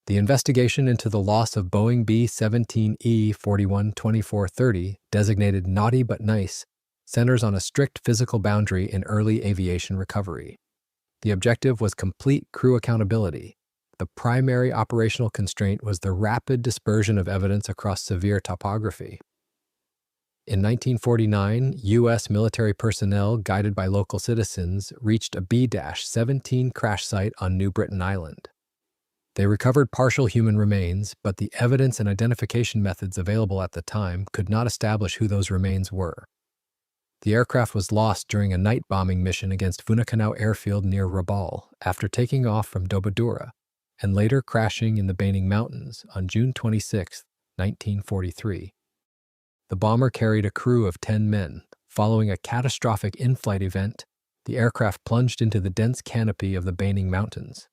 The investigation into the loss of Boeing B-17E 412430, designated Naughty but Nice, centers on a strict physical boundary in early aviation recovery. The objective was complete crew accountability. The primary operational constraint was the rapid dispersion of evidence across severe topography. In 1949, U.S. military personnel, guided by local citizens, reached a B-17 crash site on New Britain Island. They recovered partial human remains, but the evidence and identification methods available at the time could not establish who those remains were. The aircraft was lost during a night bombing mission against Funacunao airfield near Rabaul after taking off from Dobodura, and later crashing in the Baining Mountains on June 26, 1943. The bomber carried a crew of 10 men. Following a catastrophic in-flight event, the aircraft plunged into the dense canopy of the Baining Mountains.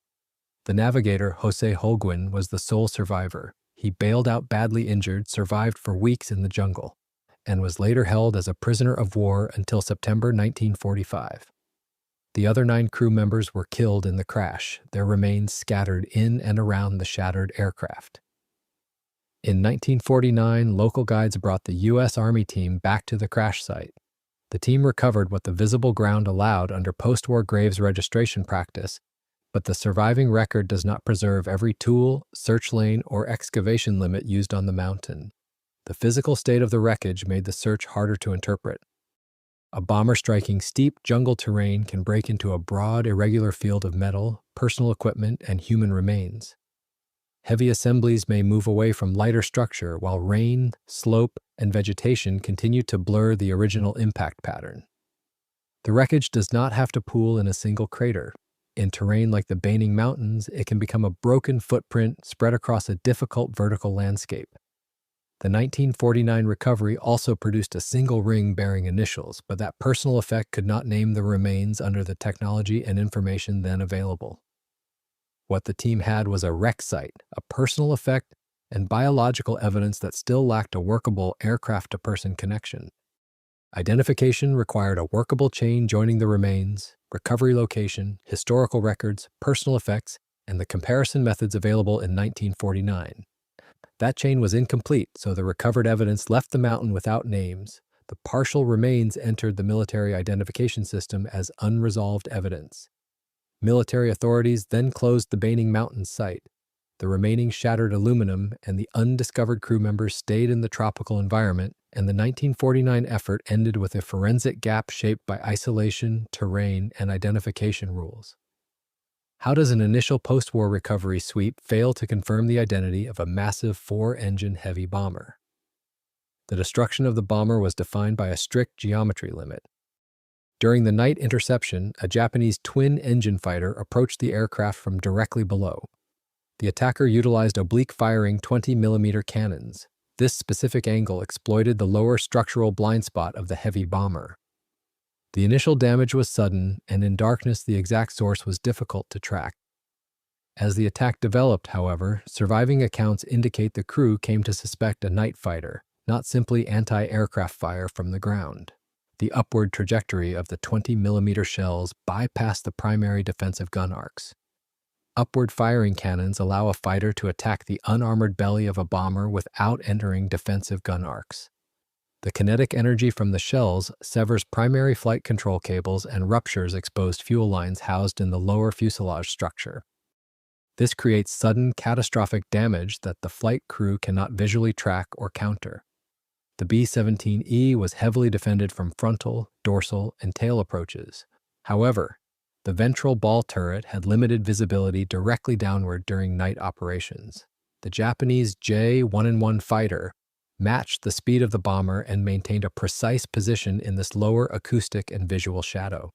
The navigator, Jose Holguin, was the sole survivor. He bailed out badly injured, survived for weeks in the jungle, and was later held as a prisoner of war until September 1945. The other 9 crew members were killed in the crash, their remains scattered in and around the shattered aircraft. In 1949, local guides brought the U.S. Army team back to the crash site. The team recovered what the visible ground allowed under postwar graves registration practice, but the surviving record does not preserve every tool, search lane, or excavation limit used on the mountain. The physical state of the wreckage made the search harder to interpret. A bomber striking steep jungle terrain can break into a broad, irregular field of metal, personal equipment, and human remains. Heavy assemblies may move away from lighter structure while rain, slope, and vegetation continue to blur the original impact pattern. The wreckage does not have to pool in a single crater. In terrain like the Baining Mountains, it can become a broken footprint spread across a difficult vertical landscape. The 1949 recovery also produced a single ring bearing initials, but that personal effect could not name the remains under the technology and information then available. What the team had was a wreck site, a personal effect, and biological evidence that still lacked a workable aircraft-to-person connection. Identification required a workable chain joining the remains, recovery location, historical records, personal effects, and the comparison methods available in 1949. That chain was incomplete, so the recovered evidence left the mountain without names. The partial remains entered the military identification system as unresolved evidence. Military authorities then closed the Baining Mountains site. The remaining shattered aluminum and the undiscovered crew members stayed in the tropical environment, and the 1949 effort ended with a forensic gap shaped by isolation, terrain, and identification rules. How does an initial post-war recovery sweep fail to confirm the identity of a massive 4-engine heavy bomber? The destruction of the bomber was defined by a strict geometry limit. During the night interception, a Japanese twin-engine fighter approached the aircraft from directly below. The attacker utilized oblique-firing 20mm cannons. This specific angle exploited the lower structural blind spot of the heavy bomber. The initial damage was sudden, and in darkness the exact source was difficult to track. As the attack developed, however, surviving accounts indicate the crew came to suspect a night fighter, not simply anti-aircraft fire from the ground. The upward trajectory of the 20mm shells bypassed the primary defensive gun arcs. Upward firing cannons allow a fighter to attack the unarmored belly of a bomber without entering defensive gun arcs. The kinetic energy from the shells severs primary flight control cables and ruptures exposed fuel lines housed in the lower fuselage structure. This creates sudden, catastrophic damage that the flight crew cannot visually track or counter. The B-17E was heavily defended from frontal, dorsal, and tail approaches. However, the ventral ball turret had limited visibility directly downward during night operations. The Japanese J-1N1 fighter matched the speed of the bomber and maintained a precise position in this lower acoustic and visual shadow.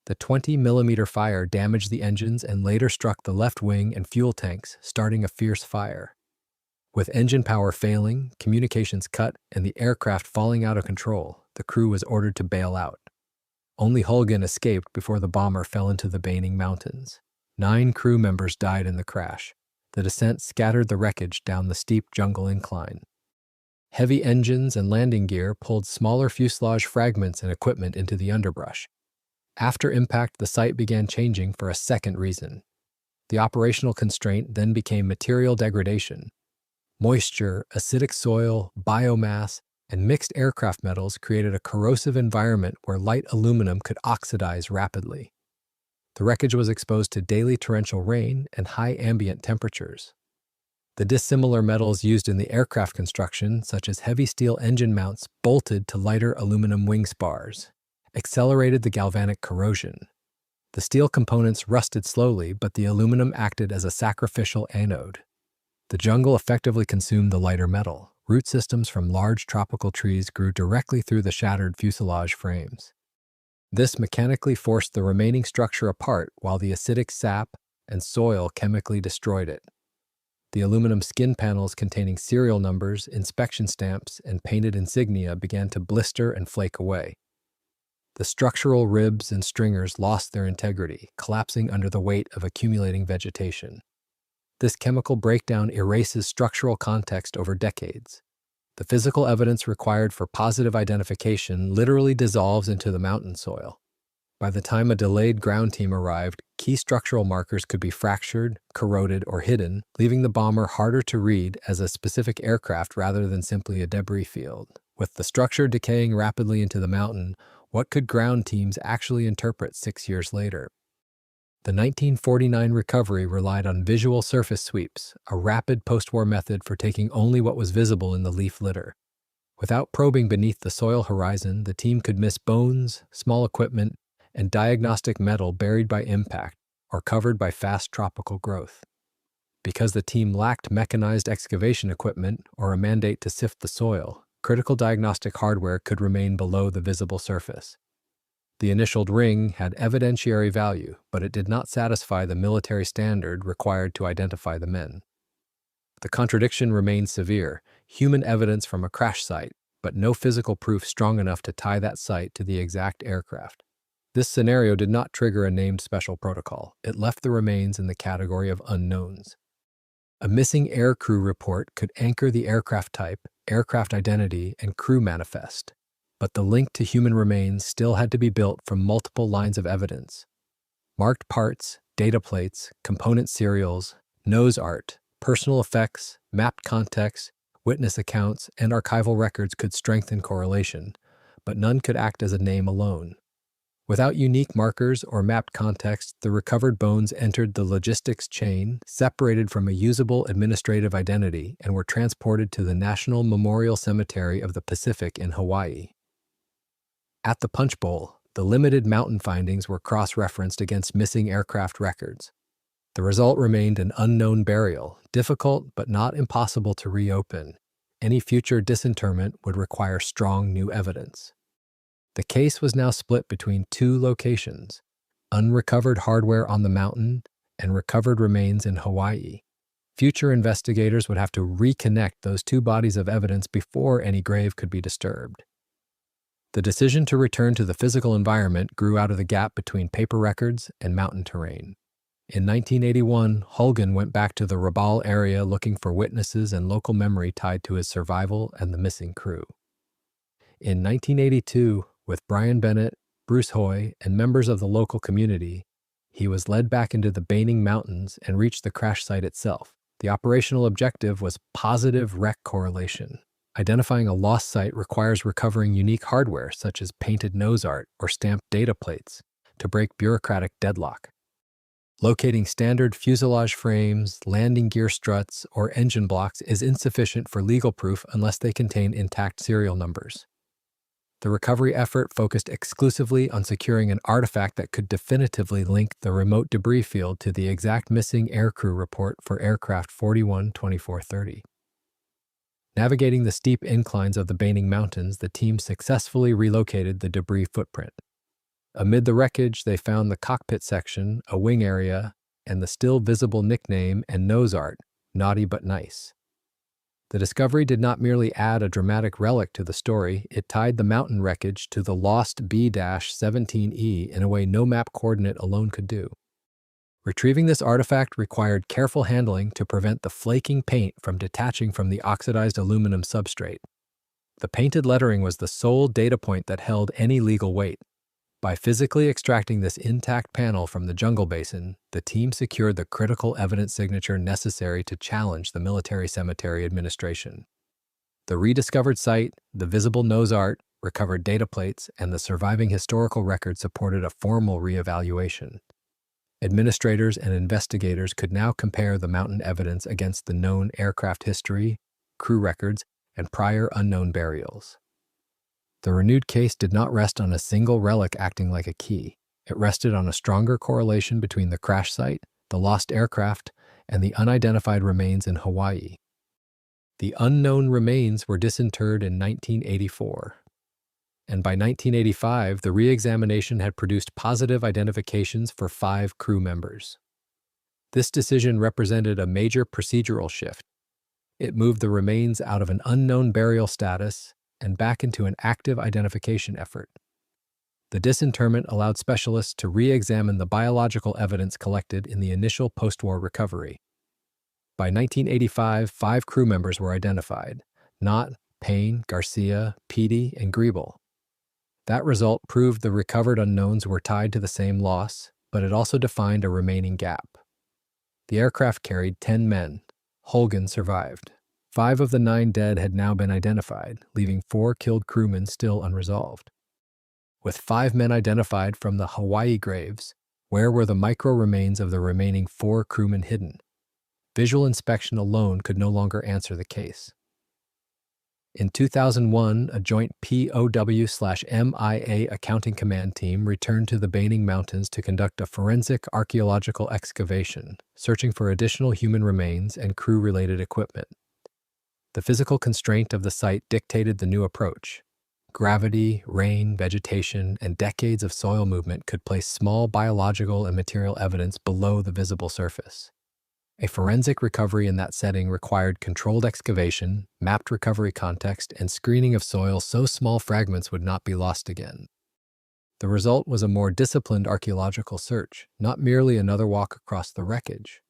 The 20mm fire damaged the engines and later struck the left wing and fuel tanks, starting a fierce fire. With engine power failing, communications cut, and the aircraft falling out of control, the crew was ordered to bail out. Only Holguin escaped before the bomber fell into the Baining Mountains. 9 crew members died in the crash. The descent scattered the wreckage down the steep jungle incline. Heavy engines and landing gear pulled smaller fuselage fragments and equipment into the underbrush. After impact, the site began changing for a second reason. The operational constraint then became material degradation. Moisture, acidic soil, biomass, and mixed aircraft metals created a corrosive environment where light aluminum could oxidize rapidly. The wreckage was exposed to daily torrential rain and high ambient temperatures. The dissimilar metals used in the aircraft construction, such as heavy steel engine mounts bolted to lighter aluminum wing spars, accelerated the galvanic corrosion. The steel components rusted slowly, but the aluminum acted as a sacrificial anode. The jungle effectively consumed the lighter metal. Root systems from large tropical trees grew directly through the shattered fuselage frames. This mechanically forced the remaining structure apart while the acidic sap and soil chemically destroyed it. The aluminum skin panels containing serial numbers, inspection stamps, and painted insignia began to blister and flake away. The structural ribs and stringers lost their integrity, collapsing under the weight of accumulating vegetation. This chemical breakdown erases structural context over decades. The physical evidence required for positive identification literally dissolves into the mountain soil. By the time a delayed ground team arrived, key structural markers could be fractured, corroded, or hidden, leaving the bomber harder to read as a specific aircraft rather than simply a debris field. With the structure decaying rapidly into the mountain, what could ground teams actually interpret 6 years later? The 1949 recovery relied on visual surface sweeps, a rapid postwar method for taking only what was visible in the leaf litter. Without probing beneath the soil horizon, the team could miss bones, small equipment, and diagnostic metal buried by impact or covered by fast tropical growth. Because the team lacked mechanized excavation equipment or a mandate to sift the soil, critical diagnostic hardware could remain below the visible surface. The initialed ring had evidentiary value, but it did not satisfy the military standard required to identify the men. The contradiction remained severe: human evidence from a crash site, but no physical proof strong enough to tie that site to the exact aircraft. This scenario did not trigger a named special protocol. It left the remains in the category of unknowns. A missing aircrew report could anchor the aircraft type, aircraft identity, and crew manifest, but the link to human remains still had to be built from multiple lines of evidence. Marked parts, data plates, component serials, nose art, personal effects, mapped context, witness accounts, and archival records could strengthen correlation, but none could act as a name alone. Without unique markers or mapped context, the recovered bones entered the logistics chain, separated from a usable administrative identity, and were transported to the National Memorial Cemetery of the Pacific in Hawaii. At the punch bowl, the limited mountain findings were cross-referenced against missing aircraft records. The result remained an unknown burial, difficult but not impossible to reopen. Any future disinterment would require strong new evidence. The case was now split between two locations: unrecovered hardware on the mountain and recovered remains in Hawaii. Future investigators would have to reconnect those two bodies of evidence before any grave could be disturbed. The decision to return to the physical environment grew out of the gap between paper records and mountain terrain. In 1981, Holguin went back to the Rabaul area looking for witnesses and local memory tied to his survival and the missing crew. In 1982, with Brian Bennett, Bruce Hoy, and members of the local community, he was led back into the Baining Mountains and reached the crash site itself. The operational objective was positive wreck correlation. Identifying a lost site requires recovering unique hardware such as painted nose art or stamped data plates to break bureaucratic deadlock. Locating standard fuselage frames, landing gear struts, or engine blocks is insufficient for legal proof unless they contain intact serial numbers. The recovery effort focused exclusively on securing an artifact that could definitively link the remote debris field to the exact missing aircrew report for aircraft 41-2430. Navigating the steep inclines of the Baining Mountains, the team successfully relocated the debris footprint. Amid the wreckage, they found the cockpit section, a wing area, and the still visible nickname and nose art, Naughty But Nice. The discovery did not merely add a dramatic relic to the story, it tied the mountain wreckage to the lost B-17E in a way no map coordinate alone could do. Retrieving this artifact required careful handling to prevent the flaking paint from detaching from the oxidized aluminum substrate. The painted lettering was the sole data point that held any legal weight. By physically extracting this intact panel from the jungle basin, the team secured the critical evidence signature necessary to challenge the Military Cemetery Administration. The rediscovered site, the visible nose art, recovered data plates, and the surviving historical record supported a formal reevaluation. Administrators and investigators could now compare the mountain evidence against the known aircraft history, crew records, and prior unknown burials. The renewed case did not rest on a single relic acting like a key. It rested on a stronger correlation between the crash site, the lost aircraft, and the unidentified remains in Hawaii. The unknown remains were disinterred in 1984. And by 1985, the re-examination had produced positive identifications for 5 crew members. This decision represented a major procedural shift. It moved the remains out of an unknown burial status and back into an active identification effort. The disinterment allowed specialists to re-examine the biological evidence collected in the initial post-war recovery. By 1985, 5 crew members were identified: Knott, Payne, Garcia, Peedy, and Griebel. That result proved the recovered unknowns were tied to the same loss, but it also defined a remaining gap. The aircraft carried 10 men. Holguin survived. 5 of the 9 dead had now been identified, leaving 4 killed crewmen still unresolved. With 5 men identified from the Hawaii graves, where were the micro-remains of the remaining 4 crewmen hidden? Visual inspection alone could no longer answer the case. In 2001, a joint POW/MIA accounting command team returned to the Baining Mountains to conduct a forensic archaeological excavation, searching for additional human remains and crew-related equipment. The physical constraint of the site dictated the new approach. Gravity, rain, vegetation, and decades of soil movement could place small biological and material evidence below the visible surface. A forensic recovery in that setting required controlled excavation, mapped recovery context, and screening of soil so small fragments would not be lost again. The result was a more disciplined archaeological search, not merely another walk across the wreckage.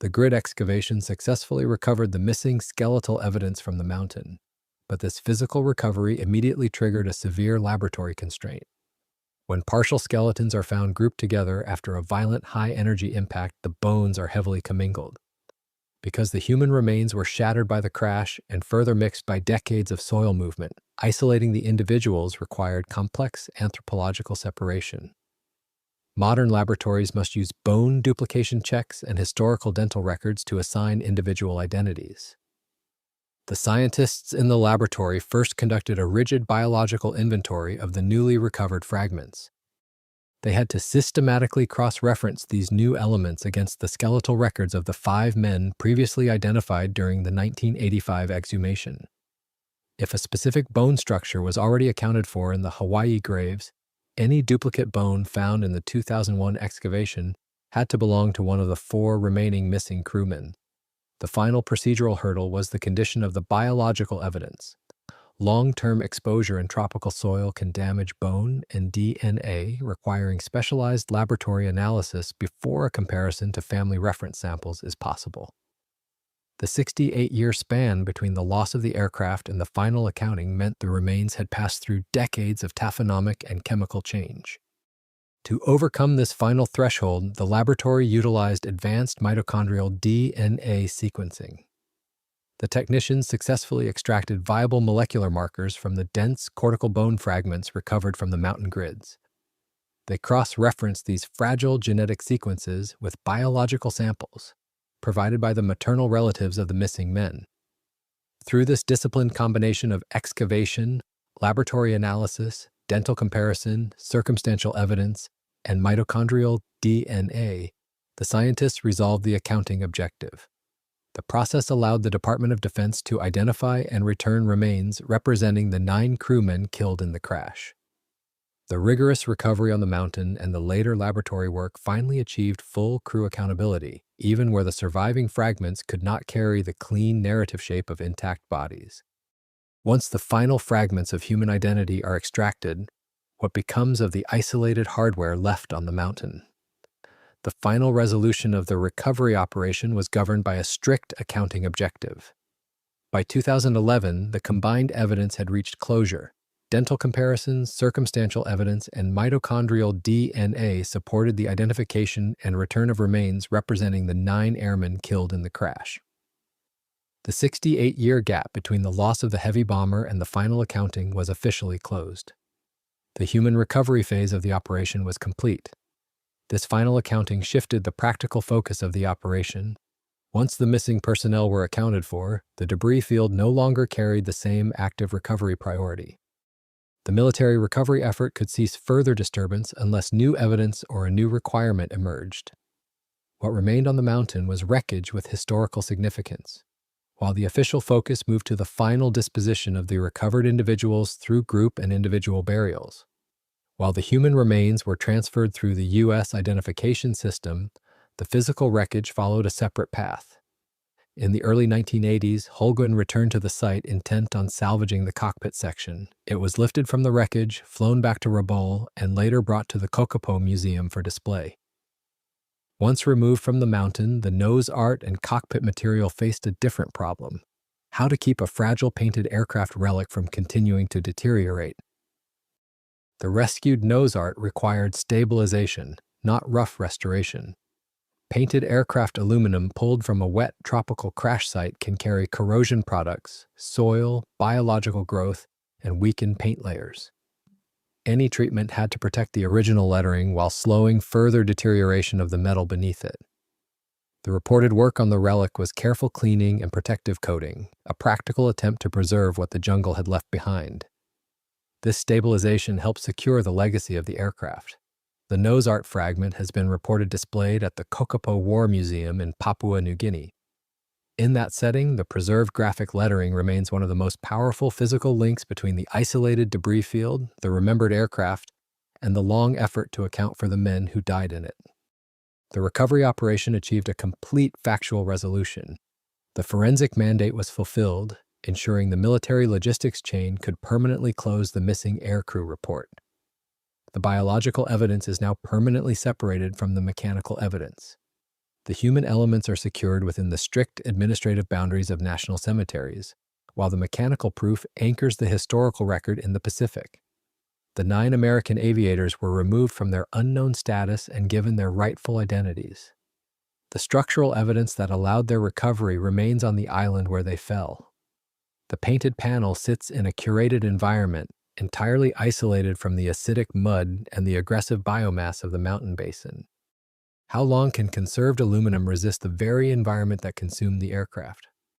The grid excavation successfully recovered the missing skeletal evidence from the mountain, but this physical recovery immediately triggered a severe laboratory constraint. When partial skeletons are found grouped together after a violent high-energy impact, the bones are heavily commingled. Because the human remains were shattered by the crash and further mixed by decades of soil movement, isolating the individuals required complex anthropological separation. Modern laboratories must use bone duplication checks and historical dental records to assign individual identities. The scientists in the laboratory first conducted a rigid biological inventory of the newly recovered fragments. They had to systematically cross-reference these new elements against the skeletal records of the 5 men previously identified during the 1985 exhumation. If a specific bone structure was already accounted for in the Hawaii graves, any duplicate bone found in the 2001 excavation had to belong to one of the 4 remaining missing crewmen. The final procedural hurdle was the condition of the biological evidence. Long-term exposure in tropical soil can damage bone and DNA, requiring specialized laboratory analysis before a comparison to family reference samples is possible. The 68-year span between the loss of the aircraft and the final accounting meant the remains had passed through decades of taphonomic and chemical change. To overcome this final threshold, the laboratory utilized advanced mitochondrial DNA sequencing. The technicians successfully extracted viable molecular markers from the dense cortical bone fragments recovered from the mountain grids. They cross-referenced these fragile genetic sequences with biological samples provided by the maternal relatives of the missing men. Through this disciplined combination of excavation, laboratory analysis, dental comparison, circumstantial evidence, and mitochondrial DNA, the scientists resolved the accounting objective. The process allowed the Department of Defense to identify and return remains representing the 9 crewmen killed in the crash. The rigorous recovery on the mountain and the later laboratory work finally achieved full crew accountability, even where the surviving fragments could not carry the clean narrative shape of intact bodies. Once the final fragments of human identity are extracted, what becomes of the isolated hardware left on the mountain? The final resolution of the recovery operation was governed by a strict accounting objective. By 2011, the combined evidence had reached closure, Dental comparisons, circumstantial evidence, and mitochondrial DNA supported the identification and return of remains representing the 9 airmen killed in the crash. The 68-year gap between the loss of the heavy bomber and the final accounting was officially closed. The human recovery phase of the operation was complete. This final accounting shifted the practical focus of the operation. Once the missing personnel were accounted for, the debris field no longer carried the same active recovery priority. The military recovery effort could cease further disturbance unless new evidence or a new requirement emerged. What remained on the mountain was wreckage with historical significance, while the official focus moved to the final disposition of the recovered individuals through group and individual burials. While the human remains were transferred through the U.S. identification system, the physical wreckage followed a separate path. In the early 1980s, Holguin returned to the site intent on salvaging the cockpit section. It was lifted from the wreckage, flown back to Rabaul, and later brought to the Kokopo Museum for display. Once removed from the mountain, the nose art and cockpit material faced a different problem: how to keep a fragile painted aircraft relic from continuing to deteriorate. The rescued nose art required stabilization, not rough restoration. Painted aircraft aluminum pulled from a wet tropical crash site can carry corrosion products, soil, biological growth, and weakened paint layers. Any treatment had to protect the original lettering while slowing further deterioration of the metal beneath it. The reported work on the relic was careful cleaning and protective coating, a practical attempt to preserve what the jungle had left behind. This stabilization helped secure the legacy of the aircraft. The nose art fragment has been reported displayed at the Kokopo War Museum in Papua New Guinea. In that setting, the preserved graphic lettering remains one of the most powerful physical links between the isolated debris field, the remembered aircraft, and the long effort to account for the men who died in it. The recovery operation achieved a complete factual resolution. The forensic mandate was fulfilled, ensuring the military logistics chain could permanently close the missing aircrew report. The biological evidence is now permanently separated from the mechanical evidence. The human elements are secured within the strict administrative boundaries of national cemeteries, while the mechanical proof anchors the historical record in the Pacific. The 9 American aviators were removed from their unknown status and given their rightful identities. The structural evidence that allowed their recovery remains on the island where they fell. The painted panel sits in a curated environment, entirely isolated from the acidic mud and the aggressive biomass of the mountain basin. How long can conserved aluminum resist the very environment that consumed the aircraft?